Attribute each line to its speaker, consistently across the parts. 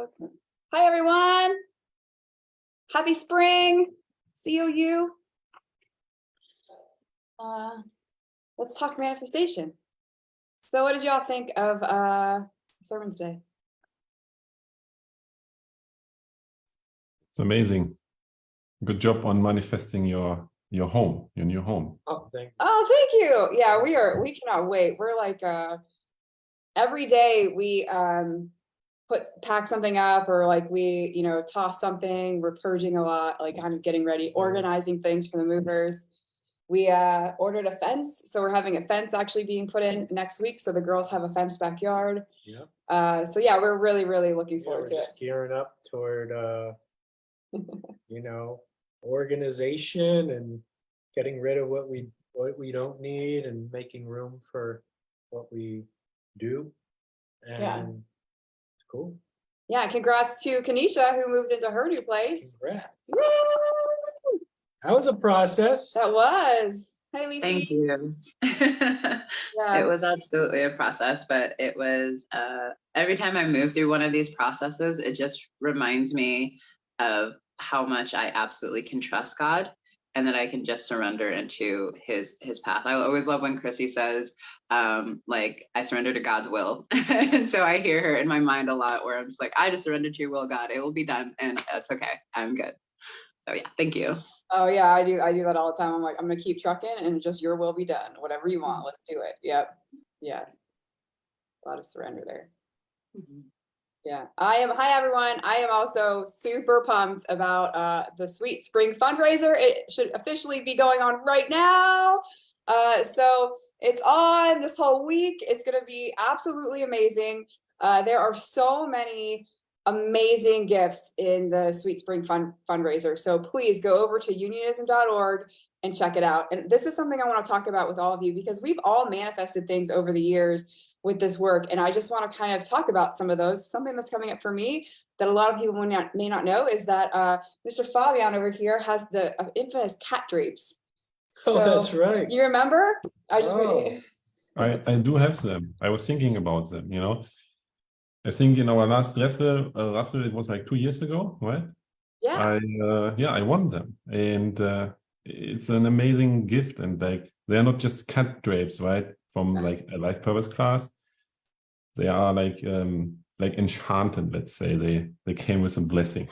Speaker 1: Facebook. Hi, everyone. Happy spring. COU. Let's talk manifestation. So what did y'all think of sermon today?
Speaker 2: It's amazing. Good job on manifesting your home, your new home.
Speaker 1: Oh, thank you. Yeah, we cannot wait. We're like every day we pack something up, or like we toss something. We're purging a lot, like kind of getting ready, organizing things for the movers. We ordered a fence, so we're having a fence actually being put in next week, so the girls have a fenced backyard. Yeah. So yeah, we're really looking forward to it.
Speaker 3: Just gearing up toward organization and getting rid of what we don't need and making room for what we do. And
Speaker 1: yeah.
Speaker 3: It's cool.
Speaker 1: Yeah, congrats to Kanisha, who moved into her new place.
Speaker 3: Congrats.
Speaker 1: Woo!
Speaker 3: That was a process.
Speaker 1: That was. Hey, Lisa.
Speaker 4: Thank you. Yeah. It was absolutely a process, but it was every time I move through one of these processes, it just reminds me of how much I absolutely can trust God, and that I can just surrender into his path. I always love when Chrissy says, like, I surrender to God's will. And so I hear her in my mind a lot, where I'm just like, I just surrender to your will, God. It will be done, and that's okay. I'm good. So yeah, thank you.
Speaker 1: Oh yeah, I do that all the time. I'm like, I'm gonna keep trucking, and just your will be done. Whatever you want, let's do it. Yep. Yeah. A lot of surrender there. Mm-hmm. Yeah, hi everyone. I am also super pumped about the Sweet Spring fundraiser. It should officially be going on right now. So it's on this whole week. It's gonna be absolutely amazing. There are so many amazing gifts in the Sweet Spring fundraiser. So please go over to unionism.org and check it out. And this is something I want to talk about with all of you, because we've all manifested things over the years with this work. And I just want to kind of talk about some of those. Something that's coming up for me that a lot of people may not know is that Mr. Fabian over here has the infamous cat drapes.
Speaker 3: Oh, so, that's right.
Speaker 1: You remember?
Speaker 2: I do have them. I was thinking about them, I think in our last raffle, it was like 2 years ago, right?
Speaker 1: Yeah.
Speaker 2: I won them, and it's an amazing gift. And like, they're not just cat drapes, right? From like a life purpose class, they are like enchanted. Let's say they came with a blessing,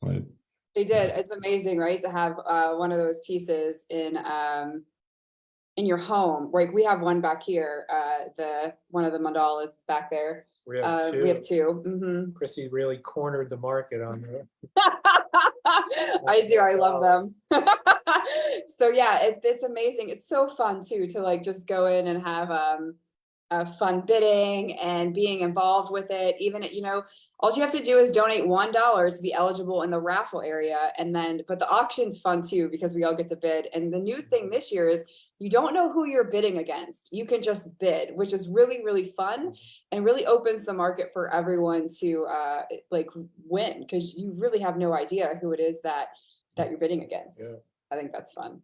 Speaker 2: right?
Speaker 1: They did. It's amazing, right? To have one of those pieces in your home. Right? We have one back here. One of the mandalas back there.
Speaker 3: We have two.
Speaker 1: We have two. Mm-hmm.
Speaker 3: Chrissy really cornered the market on there.
Speaker 1: I do. I love them. So yeah, it's amazing. It's so fun too to like just go in and have fun bidding and being involved with it. Even all you have to do is donate $1 to be eligible in the raffle area, but the auction's fun too, because we all get to bid. And the new thing this year is you don't know who you're bidding against. You can just bid, which is really fun and really opens the market for everyone to like win, because you really have no idea who it is that you're bidding against. Yeah. I think that's fun.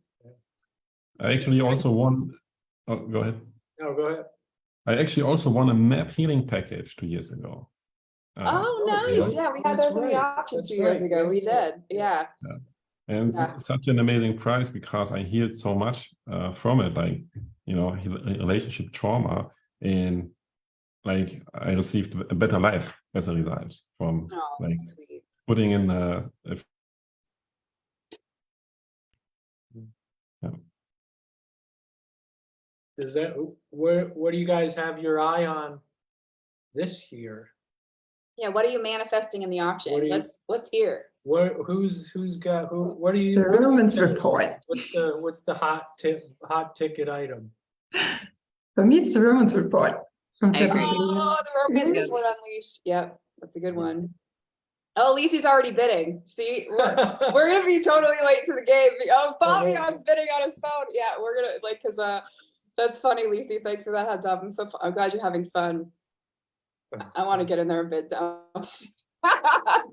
Speaker 2: I actually also won. Oh, go ahead.
Speaker 3: No, go ahead.
Speaker 2: I actually also won a map healing package 2 years ago.
Speaker 1: Oh, nice. Yeah, we had those in the auction 2 years ago. We did. Yeah.
Speaker 2: And it's such an amazing prize, because I healed so much from it, like, relationship trauma, and like I received a better life as a result from putting in
Speaker 3: Is that what do you guys have your eye on this year?
Speaker 1: Yeah, what are you manifesting in the auction? Let's hear.
Speaker 3: Who's got who? What are you?
Speaker 5: The Romans report.
Speaker 3: What's the hot ticket item?
Speaker 5: For me, it's the Romans report from chapter.
Speaker 1: Oh, the Romans report unleashed. Yep, that's a good one. Oh, Lisi's already bidding. See, we're gonna be totally late to the game. Oh, Fabian's bidding on his phone. Yeah, we're gonna because that's funny, Lisi. Thanks for that heads up. I'm glad you're having fun. I want to get in there and bid down.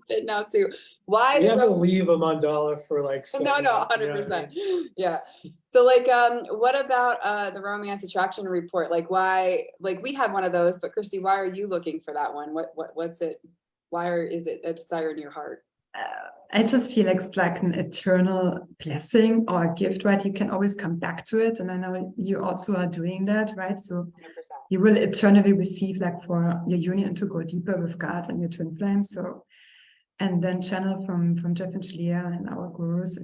Speaker 1: Bid now too. Why?
Speaker 3: You have to leave a mandala for like.
Speaker 1: No, 100%. Yeah. So like, what about the romance attraction report? Like, why? Like, we have one of those, but Christy, why are you looking for that one? What's it is it a desire in your heart?
Speaker 5: I just feel like it's like an eternal blessing or a gift, right? You can always come back to it. And I know you also are doing that, right? So
Speaker 1: 100%.
Speaker 5: you will eternally receive like for your union to go deeper with God and your twin flame. So, and then channel from Jeff and Shaleia and our gurus,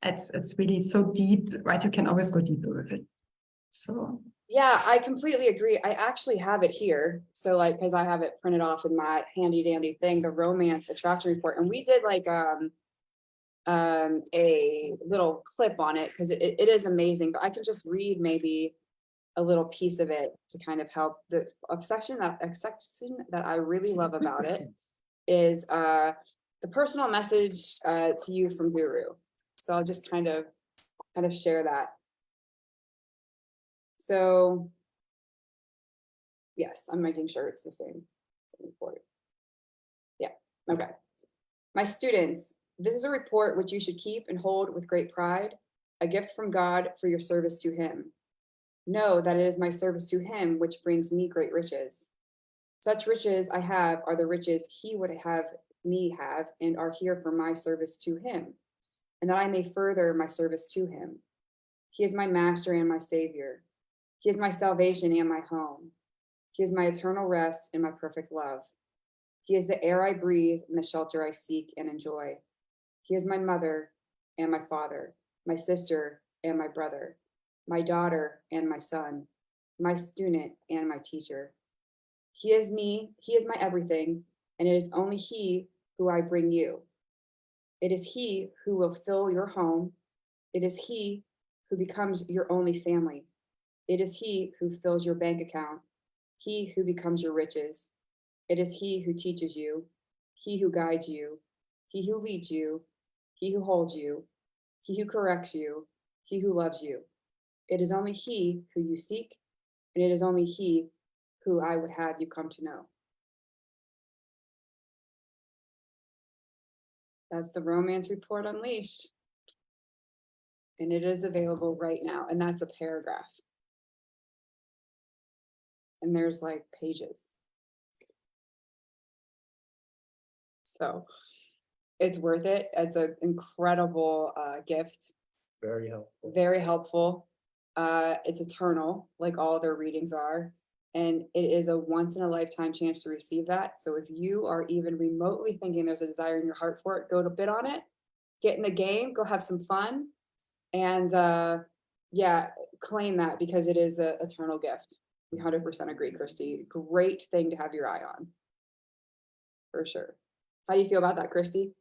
Speaker 5: it's really so deep, right? You can always go deeper with it. So
Speaker 1: Yeah, I completely agree. I actually have it here. So like, because I have it printed off in my handy dandy thing, the romance attraction report. And we did like a little clip on it because it is amazing, but I can just read maybe a little piece of it to kind of help. The section that I really love about it is the personal message to you from Guru. So I'll just kind of share that. So yes, I'm making sure it's the same report. Yeah, okay. My students, this is a report which you should keep and hold with great pride, a gift from God for your service to him. Know that it is my service to him which brings me great riches. Such riches I have are the riches he would have me have and are here for my service to him, and that I may further my service to him. He is my master and my savior. He is my salvation and my home. He is my eternal rest and my perfect love. He is the air I breathe and the shelter I seek and enjoy. He is my mother and my father, my sister and my brother, my daughter and my son, my student and my teacher. He is me, he is my everything, and it is only he who I bring you. It is he who will fill your home. It is he who becomes your only family. It is he who fills your bank account, he who becomes your riches. It is he who teaches you, he who guides you, he who leads you, he who holds you, he who corrects you, he who loves you. It is only he who you seek, and it is only he who I would have you come to know. That's the Romance Report Unleashed. And it is available right now, and that's a paragraph. And there's like pages. So it's worth it. It's an incredible gift.
Speaker 3: Very helpful.
Speaker 1: Very helpful. It's eternal, like all their readings are. And it is a once in a lifetime chance to receive that. So if you are even remotely thinking there's a desire in your heart for it, go to bid on it, get in the game, go have some fun. And yeah, claim that because it is an eternal gift. We 100% agree, Christy. Great thing to have your eye on. For sure. How do you feel about that, Christy?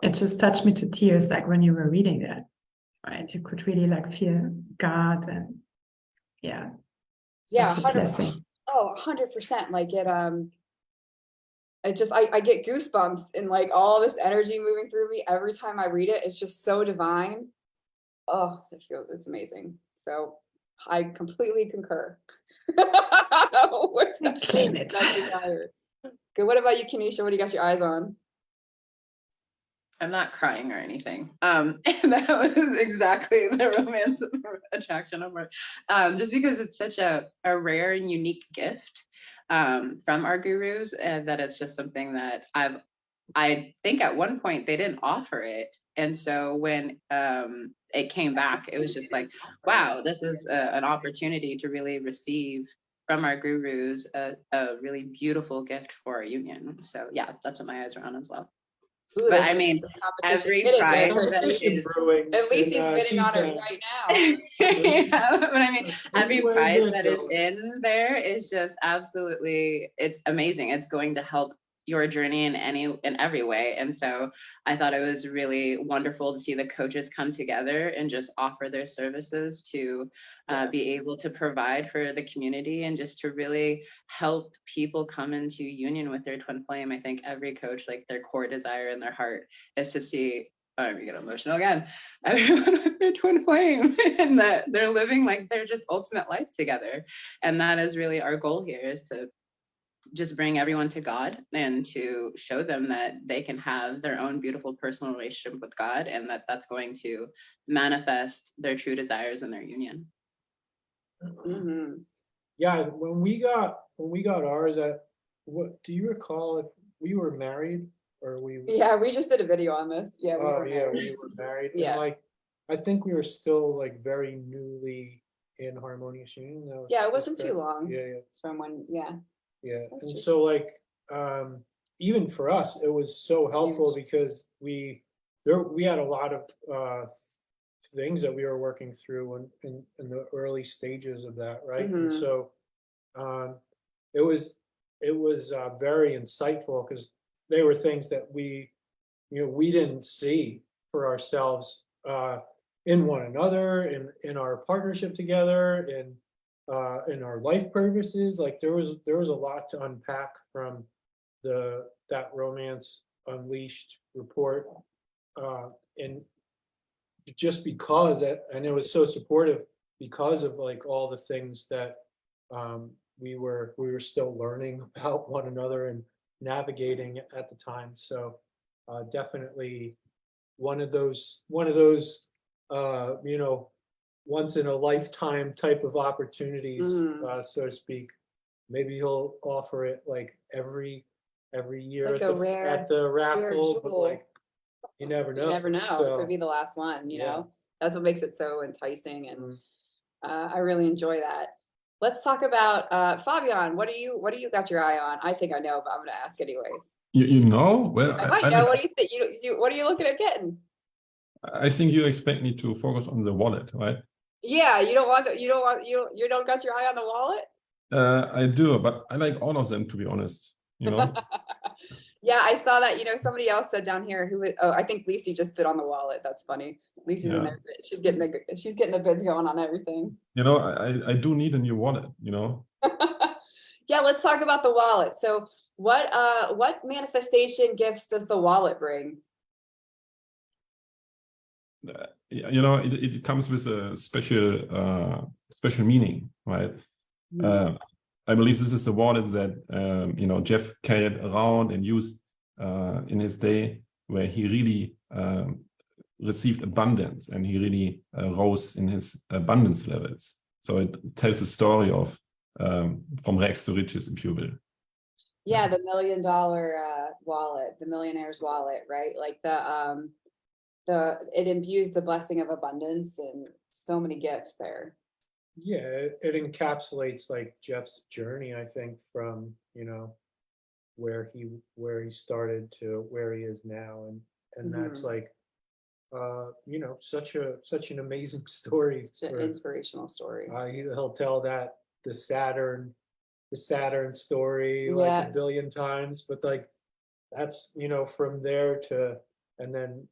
Speaker 5: it just touched me to tears, like when you were reading that, right? You could really like feel God and yeah.
Speaker 1: Yeah,
Speaker 5: such a blessing.
Speaker 1: 100%. Like it just, I get goosebumps and like all this energy moving through me every time I read it. It's just so divine. Oh, it's amazing. So I completely concur.
Speaker 5: Claim it.
Speaker 1: That desire. Good. What about you, Kenesha? What do you got your eyes on?
Speaker 4: I'm not crying or anything. And that was exactly the romance attraction of it. Just because it's such a rare and unique gift from our gurus, and that it's just something that I think at one point they didn't offer it. And so when it came back, it was just like, wow, this is an opportunity to really receive from our gurus a really beautiful gift for our union. So yeah, that's what my eyes are on as well.
Speaker 1: Ooh,
Speaker 4: But
Speaker 1: there's
Speaker 4: I
Speaker 1: a
Speaker 4: mean,
Speaker 1: competition.
Speaker 4: every
Speaker 1: Get it there,
Speaker 4: prize that
Speaker 1: Christy.
Speaker 4: is
Speaker 1: At least he's bidding on it
Speaker 3: T-Town.
Speaker 1: right now.
Speaker 4: yeah, but I mean, every
Speaker 3: Way
Speaker 4: prize
Speaker 3: good,
Speaker 4: that is
Speaker 3: though.
Speaker 4: in there is just absolutely, it's amazing. It's going to help your journey in every way. And so I thought it was really wonderful to see the coaches come together and just offer their services to be able to provide for the community and just to really help people come into union with their twin flame. I think every coach, like their core desire in their heart is to see, you get emotional again, everyone with their twin flame and that they're living like their just ultimate life together. And that is really our goal here, is to just bring everyone to God and to show them that they can have their own beautiful personal relationship with God, and that that's going to manifest their true desires in their union.
Speaker 1: Mm-hmm.
Speaker 3: Yeah, when we got ours, what, do you recall if we were married or we?
Speaker 1: Yeah, we just did a video on this. Yeah. We
Speaker 3: Oh,
Speaker 1: were
Speaker 3: yeah,
Speaker 1: married.
Speaker 3: we were married.
Speaker 1: Yeah.
Speaker 3: And like, I think we were still like very newly in harmonious union.
Speaker 1: Yeah, it
Speaker 3: that's
Speaker 1: wasn't too
Speaker 3: correct?
Speaker 1: long.
Speaker 3: Yeah, yeah.
Speaker 1: From when, yeah.
Speaker 3: Yeah,
Speaker 1: That's
Speaker 3: and
Speaker 1: true.
Speaker 3: so like, even for us, it was so helpful because we had a lot of things that we were working through in the early stages of that, right? And
Speaker 1: Mhm.
Speaker 3: so it was very insightful because they were things that we didn't see for ourselves in one another, in our partnership together, in our life purposes. Like there was a lot to unpack from that Romance Unleashed report, and just because and it was so supportive because of like all the things that we were still learning about one another and navigating at the time. So definitely one of those once in a lifetime type of opportunities,
Speaker 1: Mhm.
Speaker 3: so to speak. Maybe he'll offer it like every year
Speaker 1: like
Speaker 3: at
Speaker 1: a
Speaker 3: the
Speaker 1: rare
Speaker 3: raffle, but
Speaker 1: jewel.
Speaker 3: like you never know.
Speaker 1: You never know. It
Speaker 3: So,
Speaker 1: could be the last one, you
Speaker 3: yeah.
Speaker 1: know? That's what makes it so enticing, and
Speaker 3: mm,
Speaker 1: I really enjoy that. Let's talk about Fabian. What do you got your eye on? I think I know, but I'm gonna ask anyways.
Speaker 2: You know, well,
Speaker 1: I might know. What do you think? What are you looking at getting?
Speaker 2: I think you expect me to focus on the wallet, right?
Speaker 1: Yeah, you don't got your eye on the wallet?
Speaker 2: I do, but I like all of them, to be honest. You know,
Speaker 1: Yeah, I saw that. Somebody else said down here I think Lisi just bid on the wallet. That's funny. Lisi's in
Speaker 2: yeah.
Speaker 1: there. She's getting the bids going on everything.
Speaker 2: You know, I do need a new wallet. You know,
Speaker 1: Yeah, let's talk about the wallet. So what manifestation gifts does the wallet bring?
Speaker 2: you know, it comes with a special meaning, right? I believe this is the wallet that you know, Jeff carried around and used in his day, where he really received abundance and he really rose in his abundance levels. So it tells a story of from rags to riches, if you will.
Speaker 1: Yeah, the $1 million wallet, the millionaire's wallet, right? Like it imbues the blessing of abundance and so many gifts there.
Speaker 3: yeah, it encapsulates like Jeff's journey, I think, from where he started to where he is now, and that's like such an amazing story.
Speaker 1: It's an inspirational story.
Speaker 3: He'll tell that the Saturn story like a billion times, but like that's from there to, and then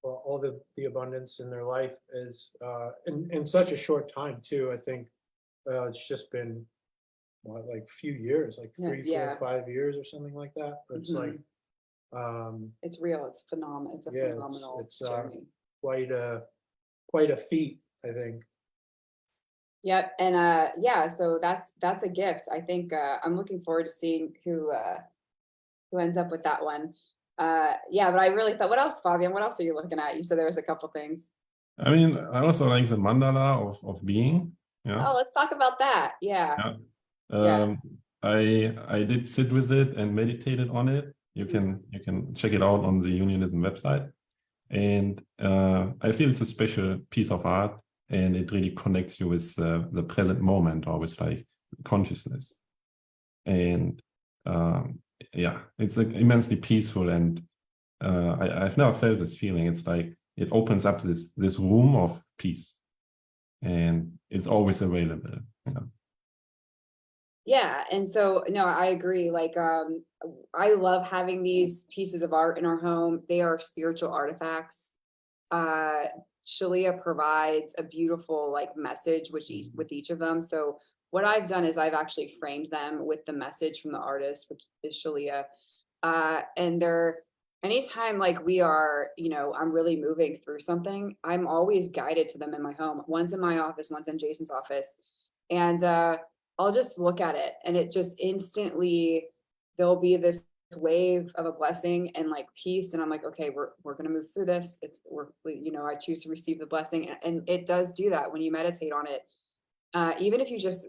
Speaker 3: all the abundance in their life is in such a short time too. I think it's just been like a few years, like 3, 4, 5 years or something like that. But it's like
Speaker 1: it's real. It's phenomenal. It's a phenomenal journey.
Speaker 3: Quite a feat, I think.
Speaker 1: Yep. And so that's a gift. I think I'm looking forward to seeing who ends up with that one. But I really thought, what else, Fabian? What else are you looking at? You said there was a couple things.
Speaker 2: I mean, I also like the mandala of being. Yeah.
Speaker 1: Oh, let's talk about that. Yeah.
Speaker 2: I did sit with it and meditated on it. You can check it out on the Unionism website. And I feel it's a special piece of art, and it really connects you with the present moment, or with like consciousness. And it's like immensely peaceful, and I've never felt this feeling. It's like it opens up this room of peace, and it's always available.
Speaker 1: Yeah, and so no, I agree. Like I love having these pieces of art in our home. They are spiritual artifacts. Shaleia provides a beautiful like message with each of them. So what I've done is I've actually framed them with the message from the artist, which is Shaleia. And they're anytime like we are, I'm really moving through something, I'm always guided to them in my home. One's in my office, one's in Jason's office. And I'll just look at it, and it just instantly, there'll be this wave of a blessing and like peace. And I'm like, okay, we're going to move through this. I choose to receive the blessing. And it does do that when you meditate on it. Even if you just,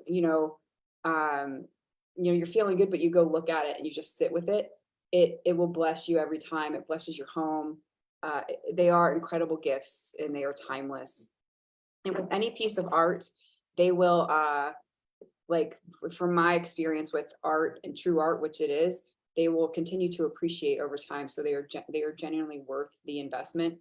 Speaker 1: you're feeling good, but you go look at it and you just sit with it, it will bless you every time. It blesses your home. They are incredible gifts and they are timeless. And with any piece of art, they will, like from my experience with art and true art, which it is, they will continue to appreciate over time. So they are genuinely worth the investment.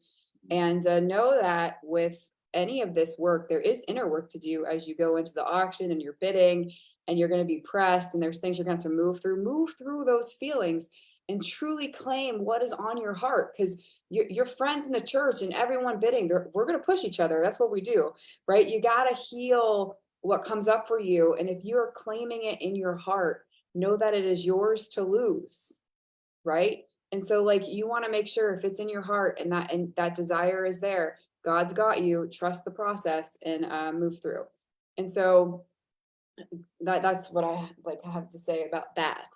Speaker 1: And know that with any of this work, there is inner work to do as you go into the auction and you're bidding and you're going to be pressed and there's things you're going to have to move through those feelings and truly claim what is on your heart, because your friends in the church and everyone bidding, we're going to push each other. That's what we do, right? You got to heal what comes up for you. And if you're claiming it in your heart, know that it is yours to lose, right? And so like, you want to make sure if it's in your heart and that desire is there, God's got you, trust the process and move through. And so that's what I like to have to say about that.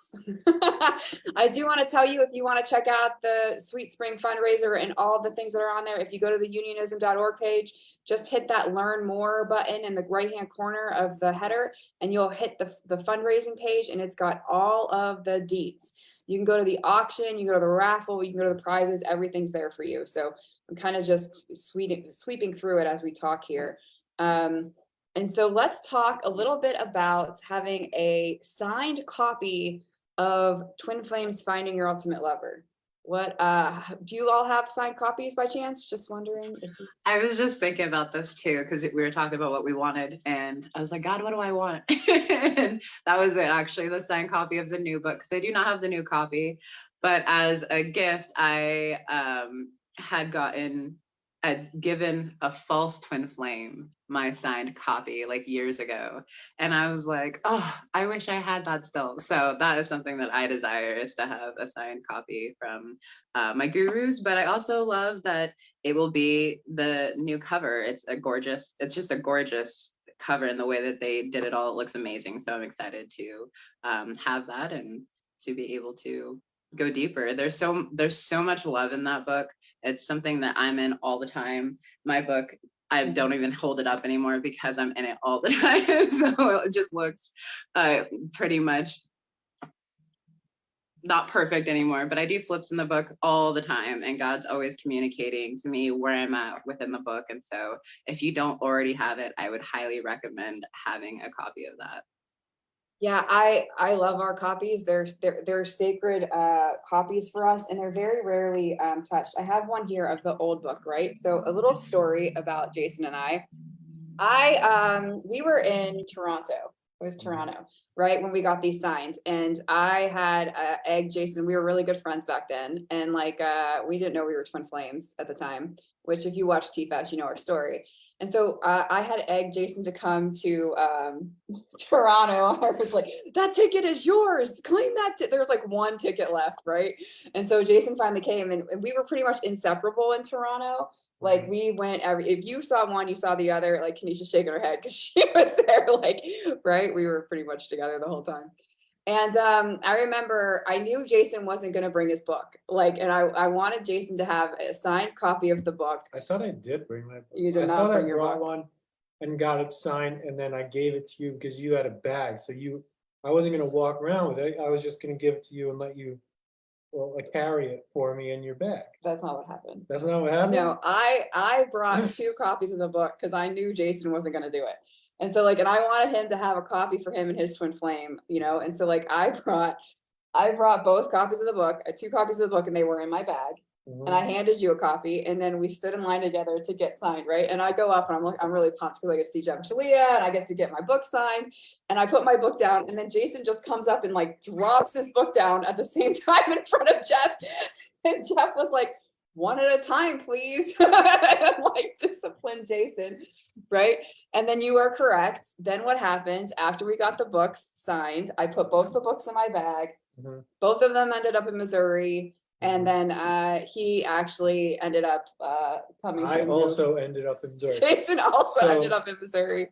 Speaker 1: I do want to tell you, if you want to check out the Sweet Spring fundraiser and all the things that are on there, if you go to the unionism.org page, just hit that learn more button in the right hand corner of the header and you'll hit the fundraising page and it's got all of the deets. You can go to the auction, you can go to the raffle, you can go to the prizes, everything's there for you. So I'm kind of just sweeping through it as we talk here. And so let's talk a little bit about having a signed copy of Twin Flames Finding Your Ultimate Lover. What do you all have signed copies by chance? Just wondering if you...
Speaker 4: I was just thinking about this too, because we were talking about what we wanted and I was like, God, what do I want? And that was it, actually, the signed copy of the new book, because I do not have the new copy, but as a gift, I had given a false twin flame my signed copy like years ago. And I was like, oh, I wish I had that still. So that is something that I desire, is to have a signed copy from my gurus. But I also love that it will be the new cover. It's just a gorgeous cover, and the way that they did it all, it looks amazing. So I'm excited to have that and to be able to go deeper. There's so much love in that book. It's something that I'm in all the time. My book, I don't even hold it up anymore because I'm in it all the time. So it just looks pretty much not perfect anymore, but I do flips in the book all the time, and God's always communicating to me where I'm at within the book. And so if you don't already have it, I would highly recommend having a copy of that.
Speaker 1: Yeah, I love our copies. They're sacred copies for us, and they're very rarely touched. I have one here of the old book, right? So a little story about Jason and I. We were in Toronto. It was Toronto, right, when we got these signs, and I had egged Jason. We were really good friends back then, and like we didn't know we were twin flames at the time. Which, if you watch TFAS, you know our story. And so I had egged Jason to come to Toronto. I was like, that ticket is yours. Claim that. There was like one ticket left, right? And so Jason finally came, and we were pretty much inseparable in Toronto. Like we went if you saw one, you saw the other. Like Kenesha shaking her head because she was there. Like, right? We were pretty much together the whole time. And I remember I knew Jason wasn't going to bring his book. Like, and I wanted Jason to have a signed copy of the book.
Speaker 3: I thought I did bring my book.
Speaker 1: You did not bring your book.
Speaker 3: One and got it signed, and then I gave it to you because you had a bag. So I wasn't going to walk around with it. I was just going to give it to you and let you carry it for me in your bag.
Speaker 1: That's not what happened.
Speaker 3: That's not what happened?
Speaker 1: No, I brought 2 copies of the book because I knew Jason wasn't going to do it. And so like, and I wanted him to have a copy for him and his twin flame, you know? And so like, I brought both copies of the book, 2 copies of the book, and they were in my bag.
Speaker 3: Mhm.
Speaker 1: And I handed you a copy, and then we stood in line together to get signed, right? And I go up and I'm really pumped because I get to see Jeff and Shaleia, and I get to get my book signed. And I put my book down, and then Jason just comes up and like drops his book down at the same time in front of Jeff. And Jeff was like, one at a time, please. Like, discipline Jason, right? And then you are correct. Then what happens after we got the books signed, I put both the books in my bag.
Speaker 3: Mm-hmm.
Speaker 1: Both of them ended up in Missouri. And then he actually ended up coming.
Speaker 3: I also ended up in Missouri.
Speaker 1: Jason also ended up in Missouri.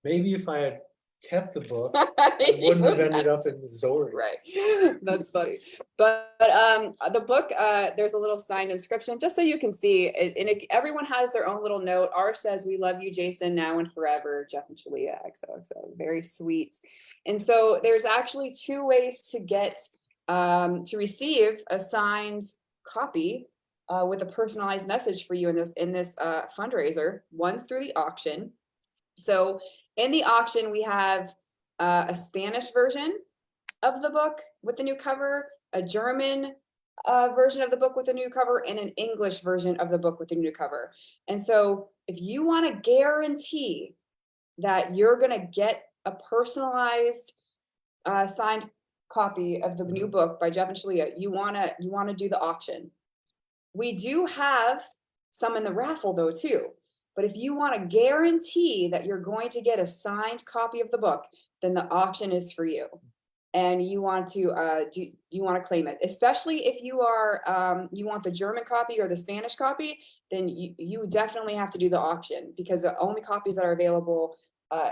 Speaker 3: Maybe if I had kept the book, I wouldn't have ended up in Missouri.
Speaker 1: Right. That's funny. But the book, there's a little signed inscription just so you can see it, and everyone has their own little note. Ours says, "We love you, Jason, now and forever, Jeff and Shaleia, XOXO." Very sweet. And so there's actually 2 ways to get to receive a signed copy with a personalized message for you in this fundraiser. One's through the auction. So in the auction, we have a Spanish version of the book with the new cover, a German version of the book with a new cover, and an English version of the book with a new cover. And so if you want to guarantee that you're going to get a personalized signed copy of the new book by Jeff and Shaleia, you want to do the auction. We do have some in the raffle though too. But if you want to guarantee that you're going to get a signed copy of the book, then the auction is for you, and you want to claim it. Especially if you are you want the German copy or the Spanish copy, then you definitely have to do the auction, because the only copies that are available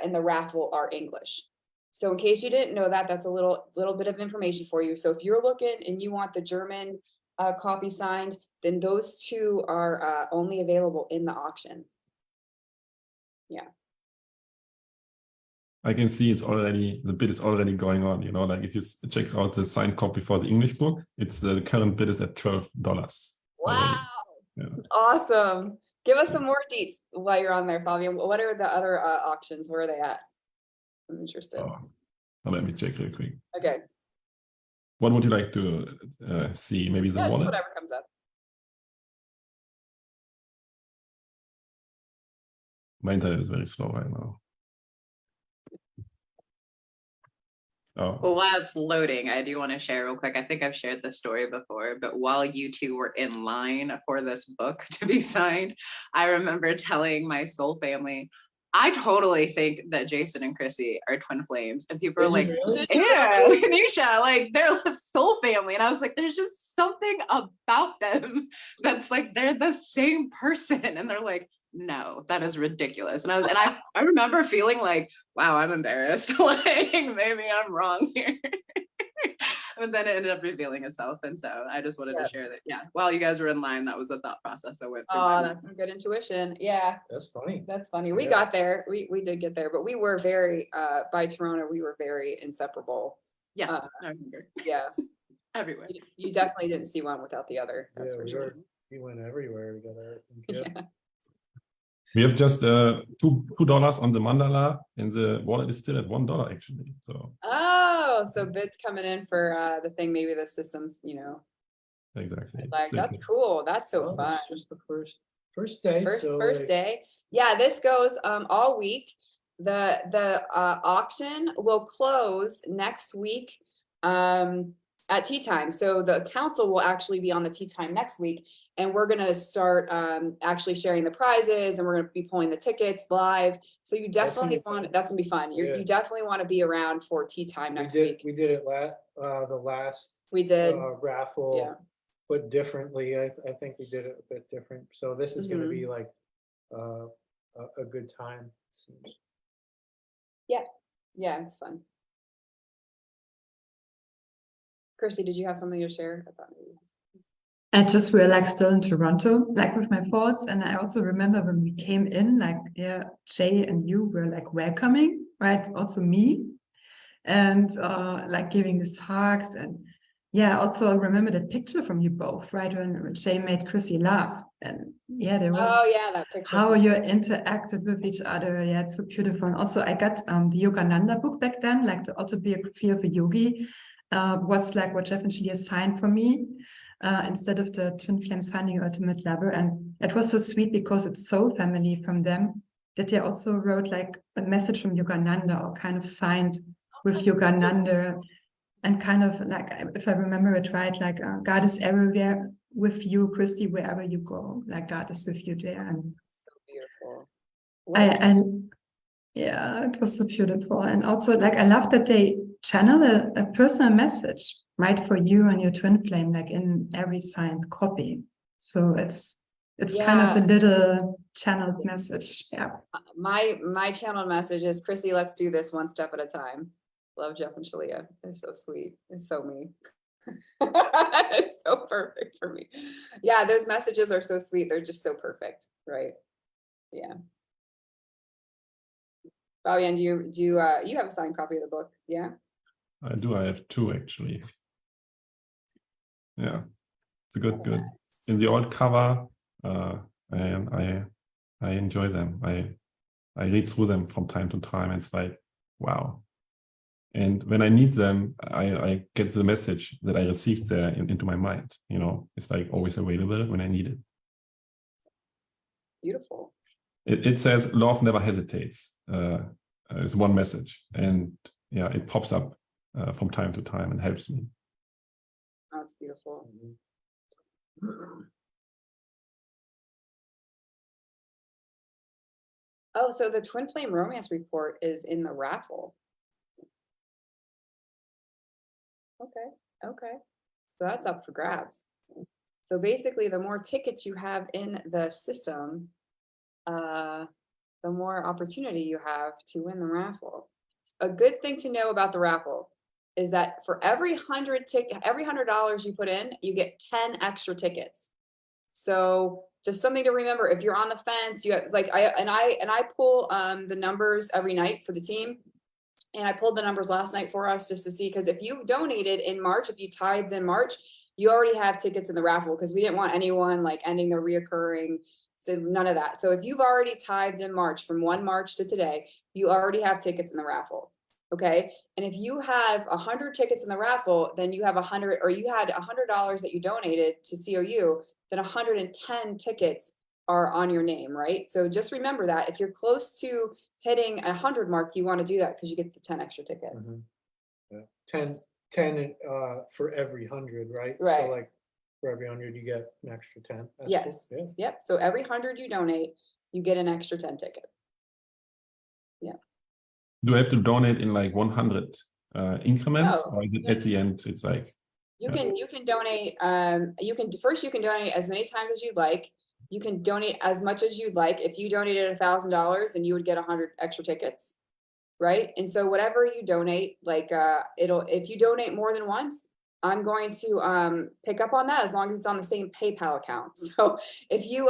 Speaker 1: in the raffle are English. So in case you didn't know that, that's a little bit of information for you. So if you're looking and you want the German copy signed, then those 2 are only available in the auction. Yeah.
Speaker 2: I can see the bid is already going on, you know, like if you check out the signed copy for the English book, it's the current bid is at $12.
Speaker 1: Wow.
Speaker 2: Yeah.
Speaker 1: Awesome. Give us some more deets while you're on there, Fabian. What are the other auctions? Where are they at? I'm interested.
Speaker 2: Oh, let me check real quick.
Speaker 1: Okay.
Speaker 2: What would you like to see? Maybe the
Speaker 1: Yeah, just
Speaker 2: wallet?
Speaker 1: whatever comes up.
Speaker 2: My internet is very slow right now. Oh,
Speaker 4: Well, while it's loading, I do want to share real quick. I think I've shared this story before, but while you 2 were in line for this book to be signed, I remember telling my soul family, I totally think that Jason and Chrissy are twin flames. And people are
Speaker 3: Did
Speaker 4: like,
Speaker 3: you really?
Speaker 4: yeah, Kanisha, like they're a soul family. And I was like, there's just something about them that's like, they're the same person. And they're like, no, that is ridiculous. And I remember feeling like, wow, I'm embarrassed. Like maybe I'm wrong here. But then it ended up revealing itself. And so I just wanted to share that. Yeah, while you guys were in line, that was the thought process I went through.
Speaker 1: Oh, that's some good intuition. Yeah.
Speaker 3: That's funny.
Speaker 1: That's funny. We
Speaker 3: Yeah.
Speaker 1: got there. We did get there, but we were very by Toronto, we were very inseparable.
Speaker 4: Yeah, I remember.
Speaker 1: Yeah.
Speaker 4: Everywhere.
Speaker 1: You definitely didn't see one without the other. That's for sure.
Speaker 3: We went everywhere together.
Speaker 1: Yeah.
Speaker 2: we have just $2 on the mandala, and the wallet is still at $1 actually. So
Speaker 1: Oh, so bids coming in for the thing, maybe the systems,
Speaker 2: exactly.
Speaker 1: like that's cool. That's so
Speaker 3: Well,
Speaker 1: fun.
Speaker 3: it's just the first day. So
Speaker 1: First
Speaker 3: like,
Speaker 1: day. Yeah, this goes all week. The auction will close next week at tea time. So the council will actually be on the tea time next week, and we're gonna start actually sharing the prizes, and we're gonna be pulling the tickets live. So you
Speaker 3: That's gonna
Speaker 1: definitely
Speaker 3: be fun.
Speaker 1: want, that's gonna be fun.
Speaker 3: Yeah.
Speaker 1: You definitely want to be around for tea time next week.
Speaker 3: We did it the last
Speaker 1: We did.
Speaker 3: raffle,
Speaker 1: Yeah.
Speaker 3: but differently. I think we did it a bit different. So this is going to be like a good time. It seems.
Speaker 1: Yeah, it's fun. Kirsty, did you have something to share? I thought maybe.
Speaker 5: I just were like still in Toronto, like with my thoughts. And I also remember when we came in, like, yeah, Jay and you were like welcoming, right? Also me. And like giving these hugs. And yeah, also I remember that picture from you both, right? When Jay made Chrissy laugh. And yeah, there was
Speaker 1: That picture.
Speaker 5: how you interacted with each other. Yeah, it's so beautiful. And also I got the Yogananda book back then, like the autobiography of a yogi, was like what Jeff and Shaleia signed for me. Instead of the Twin Flames Finding Your Ultimate Lover. And it was so sweet because it's so family from them that they also wrote like a message from Yogananda, or kind of signed with Yogananda, and kind of like, if I remember it right, like God is everywhere with you, Christy, wherever you go, like God is with you there. And
Speaker 1: So beautiful.
Speaker 5: yeah, it was so beautiful. And also like, I love that they channel a personal message, right, for you and your twin flame, like in every signed copy. So it's It's kind of
Speaker 1: Yeah.
Speaker 5: a little channeled message. Yeah.
Speaker 1: My channel message is, Chrissy, let's do this one step at a time. Love Jeff and Shaleia. It's so sweet. It's so me. It's so perfect for me. Yeah, those messages are so sweet. They're just so perfect, right? Yeah. Fabian, you have a signed copy of the book? Yeah.
Speaker 2: I do. I have two actually. Yeah, it's a good. In the old cover, I enjoy them. I read through them from time to time. It's like, wow. And when I need them, I get the message that I received there into my mind. You know, it's like always available when I need it.
Speaker 1: Beautiful.
Speaker 2: It says love never hesitates. Is one message, and yeah, it pops up from time to time and helps me.
Speaker 1: Oh, it's beautiful. Oh, so the Twin Flame Romance Report is in the raffle. Okay. So that's up for grabs. So basically, the more tickets you have in the system, the more opportunity you have to win the raffle. A good thing to know about the raffle is that for every $100 you put in, you get 10 extra tickets. So just something to remember, if you're on the fence, you have like I pull the numbers every night for the team. And I pulled the numbers last night for us just to see, because if you donated in March, if you tithed in March, you already have tickets in the raffle, because we didn't want anyone like ending their reoccurring. So none of that. So if you've already tithed in March, from 1 March to today, you already have tickets in the raffle. Okay. And if you have 100 tickets in the raffle, then you have 100, or you had $100 that you donated to COU, then 110 tickets are on your name, right? So just remember that if you're close to hitting 100 mark, you want to do that because you get the 10 extra tickets.
Speaker 3: Yeah. 10 for every 100, right?
Speaker 1: Right.
Speaker 3: So like for every 100, you get an extra 10. That's
Speaker 1: Yes.
Speaker 3: cool. Yeah.
Speaker 1: Yep. So every 100 you donate, you get an extra 10 tickets. Yeah.
Speaker 2: Do I have to donate in like 100 increments,
Speaker 1: No.
Speaker 2: or is it at the end? It's like
Speaker 1: You can donate. You can donate as many times as you'd like. You can donate as much as you'd like. If you donated $1,000, then you would get 100 extra tickets, right? And so whatever you donate, like if you donate more than once, I'm going to pick up on that as long as it's on the same PayPal account. So if you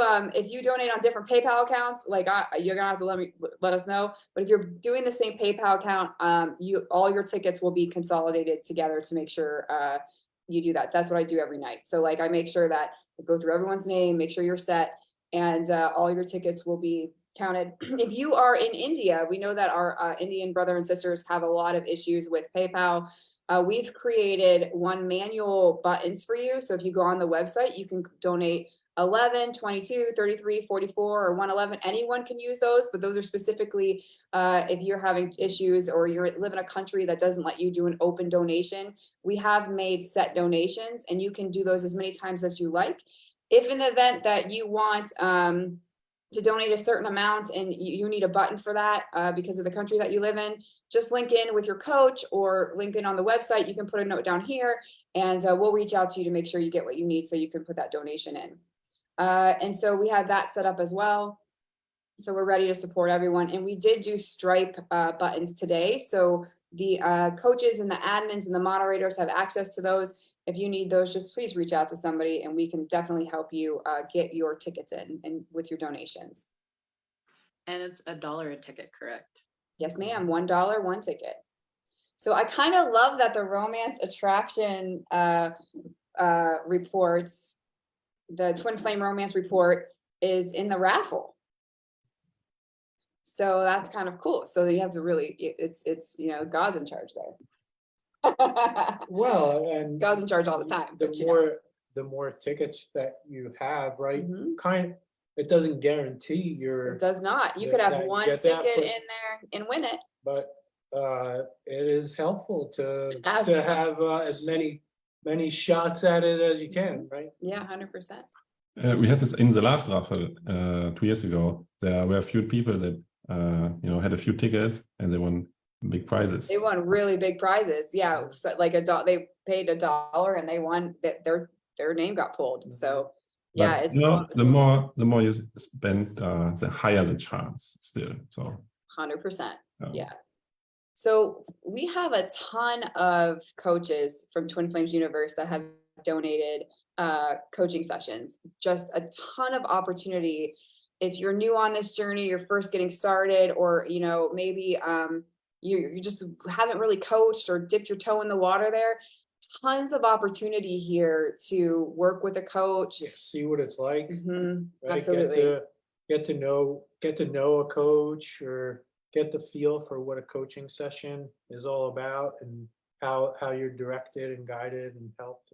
Speaker 1: donate on different PayPal accounts, like you're gonna have to let us know. But if you're doing the same PayPal account, all your tickets will be consolidated together to make sure you do that. That's what I do every night. So like I make sure that I go through everyone's name, make sure you're set, and all your tickets will be counted. If you are in India, we know that our Indian brother and sisters have a lot of issues with PayPal. We've created one manual buttons for you. So if you go on the website, you can donate 11, 22, 33, 44, or 111. Anyone can use those, but those are specifically if you're having issues or you live in a country that doesn't let you do an open donation. We have made set donations, and you can do those as many times as you like. If in the event that you want to donate a certain amount and you need a button for that because of the country that you live in, just link in with your coach or link in on the website. You can put a note down here, and we'll reach out to you to make sure you get what you need so you can put that donation in. And so we have that set up as well. So we're ready to support everyone. And we did do Stripe buttons today. So the coaches and the admins and the moderators have access to those. If you need those, just please reach out to somebody and we can definitely help you get your tickets in and with your donations.
Speaker 4: And it's $1 a ticket, correct?
Speaker 1: Yes, ma'am. $1, 1 ticket. So I kind of love that the Romance Attraction reports, the Twin Flame Romance Report is in the raffle. So that's kind of cool. So you have to really, it's God's in charge there.
Speaker 3: Well, and
Speaker 1: God's in charge all the time.
Speaker 3: The more tickets that you have, right? It doesn't guarantee
Speaker 1: It does not. You could have one ticket in there and win it.
Speaker 3: But it is helpful to have as many shots at it as you can, right?
Speaker 1: Yeah, 100%.
Speaker 2: We had this in the last raffle 2 years ago. There were a few people that had a few tickets and they won big prizes.
Speaker 1: They won really big prizes. Yeah, so like they paid $1 and they won. Their name got pulled. So Yeah,
Speaker 2: But
Speaker 1: it's
Speaker 2: you know,
Speaker 1: fun.
Speaker 2: the more you spend, the higher the chance still. So
Speaker 1: 100%. Yeah. So we have a ton of coaches from Twin Flames Universe that have donated coaching sessions. Just a ton of opportunity. If you're new on this journey, you're first getting started, or you know, maybe you just haven't really coached or dipped your toe in the water there. Tons of opportunity here to work with a coach.
Speaker 3: Yeah, see what it's like.
Speaker 1: Mhm,
Speaker 3: Right?
Speaker 1: absolutely.
Speaker 3: Get to know a coach, or get the feel for what a coaching session is all about, and how you're directed and guided and helped,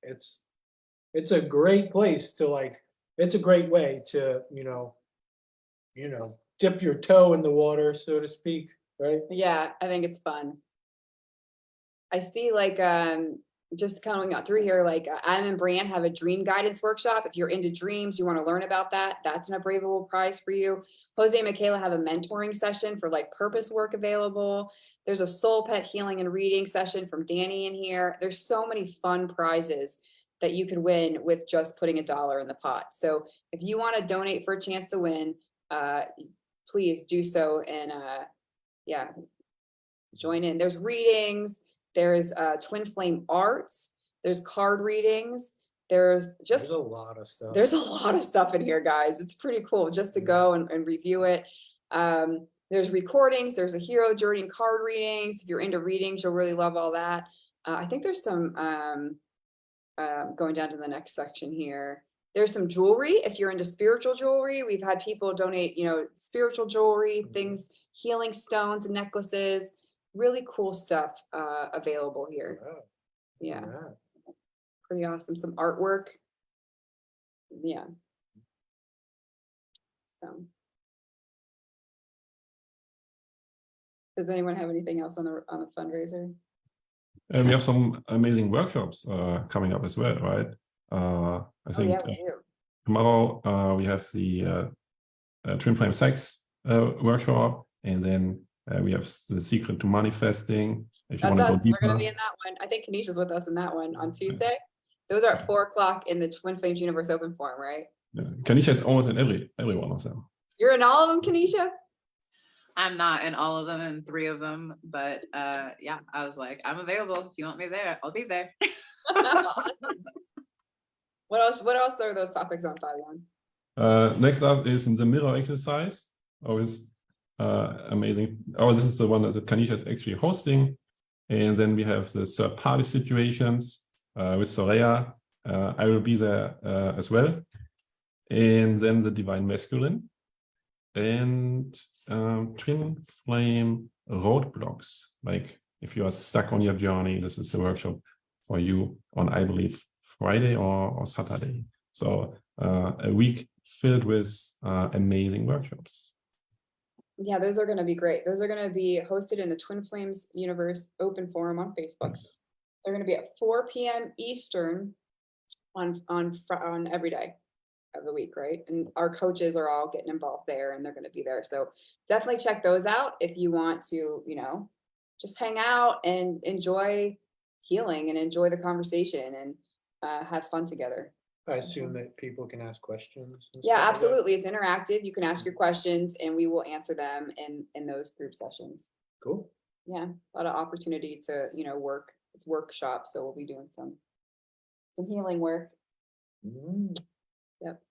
Speaker 3: it's a great place to like. It's a great way to dip your toe in the water, so to speak, right?
Speaker 1: Yeah, I think it's fun. I see like just coming out through here, like Adam and Brianne have a dream guidance workshop. If you're into dreams, you want to learn about that, that's an available prize for you. Jose and Michaela have a mentoring session for like purpose work available. There's a soul pet healing and reading session from Danny in here. There's so many fun prizes that you could win with just putting $1 in the pot. So if you want to donate for a chance to win, please do so, and yeah, join in. There's readings, there's twin flame arts, there's card readings, there's just
Speaker 3: There's a lot of stuff.
Speaker 1: there's a lot of stuff in here, guys. It's pretty cool just to go and review it. There's recordings, there's a hero journey and card readings. If you're into readings, you'll really love all that. I think there's some going down to the next section here. There's some jewelry. If you're into spiritual jewelry, we've had people donate, you know, spiritual jewelry, things, healing stones and necklaces, really cool stuff available here.
Speaker 3: Wow.
Speaker 1: Yeah,
Speaker 3: Yeah.
Speaker 1: pretty awesome. Some artwork. Yeah. So, does anyone have anything else on the fundraiser?
Speaker 2: and we have some amazing workshops coming up as well, right? I think
Speaker 1: Yeah, we do.
Speaker 2: tomorrow we have the Twin Flame Sex workshop, and then we have the Secret to Manifesting. If you
Speaker 1: That's
Speaker 2: want to
Speaker 1: us.
Speaker 2: go deeper,
Speaker 1: We're going to be in that one. I think Kanisha's with us in that one on Tuesday. Those are at 4:00 in the Twin Flames Universe Open Forum, right?
Speaker 2: Kanisha is almost in every one of them.
Speaker 1: You're in all of them, Kanisha?
Speaker 4: I'm not in all of them, and 3 of them, but yeah, I was like, I'm available. If you want me there, I'll be there.
Speaker 1: What else are those topics on Fabian?
Speaker 2: Next up is the mirror exercise. Always amazing. Oh, this is the one that Kanisha is actually hosting. And then we have the third party situations with Shaleia. I will be there as well. And then the divine masculine and twin flame roadblocks. Like if you are stuck on your journey, this is the workshop for you on, I believe, Friday or Saturday. So a week filled with amazing workshops.
Speaker 1: Yeah, those are going to be great. Those are going to be hosted in the Twin Flames Universe Open Forum on Facebook.
Speaker 2: Yes.
Speaker 1: They're going to be at 4 p.m. Eastern on every day of the week, right? And our coaches are all getting involved there, and they're going to be there. So definitely check those out if you want to, you know, just hang out and enjoy healing and enjoy the conversation and have fun together.
Speaker 3: I assume that people can ask questions. and
Speaker 1: Yeah,
Speaker 3: stuff like that.
Speaker 1: absolutely. It's interactive. You can ask your questions and we will answer them in those group sessions.
Speaker 3: Cool.
Speaker 1: Yeah, a lot of opportunity to, you know, work. It's workshop, so we'll be doing some healing work. Yep.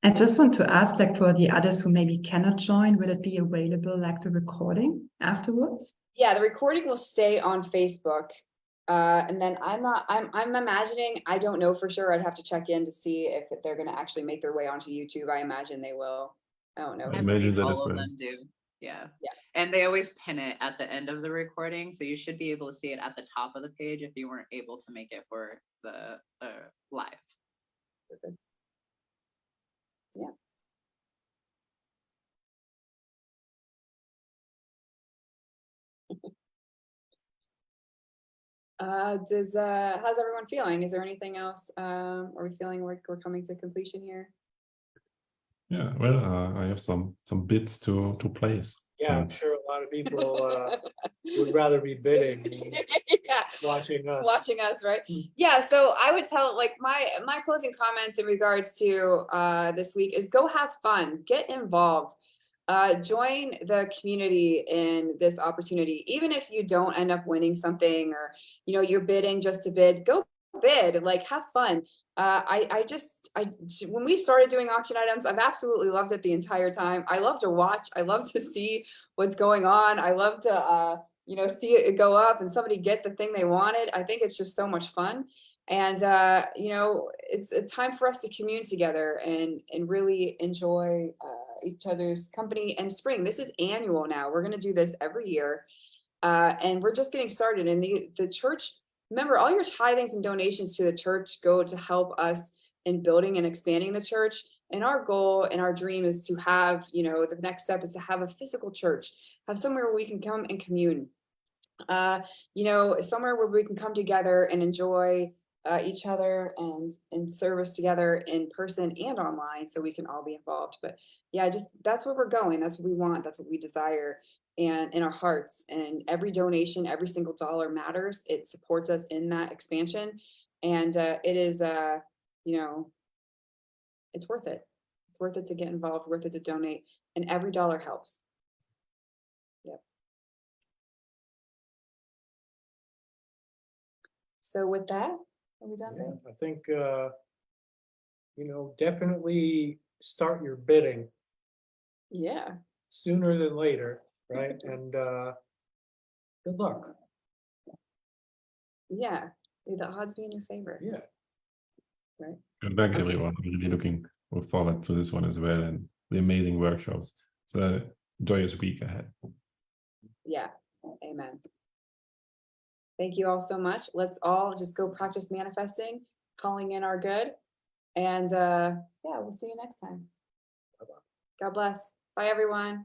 Speaker 5: I just want to ask, like, for the others who maybe cannot join, will it be available, like the recording afterwards?
Speaker 1: Yeah, the recording will stay on Facebook. And then I'm imagining, I don't know for sure. I'd have to check in to see if they're going to actually make their way onto YouTube. I imagine they will. I don't know.
Speaker 4: I
Speaker 2: Imagine
Speaker 4: believe
Speaker 2: that as
Speaker 4: all of
Speaker 2: well.
Speaker 4: them do. Yeah.
Speaker 1: Yeah.
Speaker 4: And they always pin it at the end of the recording. So you should be able to see it at the top of the page if you weren't able to make it for the live.
Speaker 1: Yeah. How's everyone feeling? Is there anything else? Are we feeling we're coming to completion here?
Speaker 2: Yeah, well, I have some bits to place.
Speaker 3: Yeah,
Speaker 2: So
Speaker 3: I'm sure a lot of people would rather be bidding than
Speaker 1: Yeah.
Speaker 3: watching us.
Speaker 1: Watching us, right? Yeah, so I would tell, like, my closing comments in regards to this week is go have fun, get involved, join the community in this opportunity. Even if you don't end up winning something, or you're bidding just to bid, go bid, like, have fun. When we started doing auction items, I've absolutely loved it the entire time. I love to watch, I love to see what's going on. I love to see it go up and somebody get the thing they wanted. I think it's just so much fun. And it's a time for us to commune together and really enjoy each other's company. And spring, this is annual now. We're going to do this every year. And we're just getting started. And the church, remember, all your tithings and donations to the church go to help us in building and expanding the church. And our goal and our dream is to have, the next step is to have a physical church, have somewhere where we can come and commune, somewhere where we can come together and enjoy each other and service together in person and online, so we can all be involved. But yeah, that's where we're going. That's what we want. That's what we desire. And in our hearts, and every donation, every single dollar matters. It supports us in that expansion. And it is, it's worth it. It's worth it to get involved, worth it to donate, and every dollar helps. Yep. So with that, are we done?
Speaker 3: Yeah, I think, definitely start your bidding
Speaker 1: Yeah.
Speaker 3: sooner than later, right? And good luck.
Speaker 1: Yeah. May the odds be in your favor.
Speaker 3: Yeah.
Speaker 1: Right.
Speaker 2: Good luck, everyone. I'm really looking forward to this one as well, and the amazing workshops. It's a joyous week ahead.
Speaker 1: Yeah. Amen. Thank you all so much. Let's all just go practice manifesting, calling in our good. And we'll see you next time. God bless. Bye, everyone.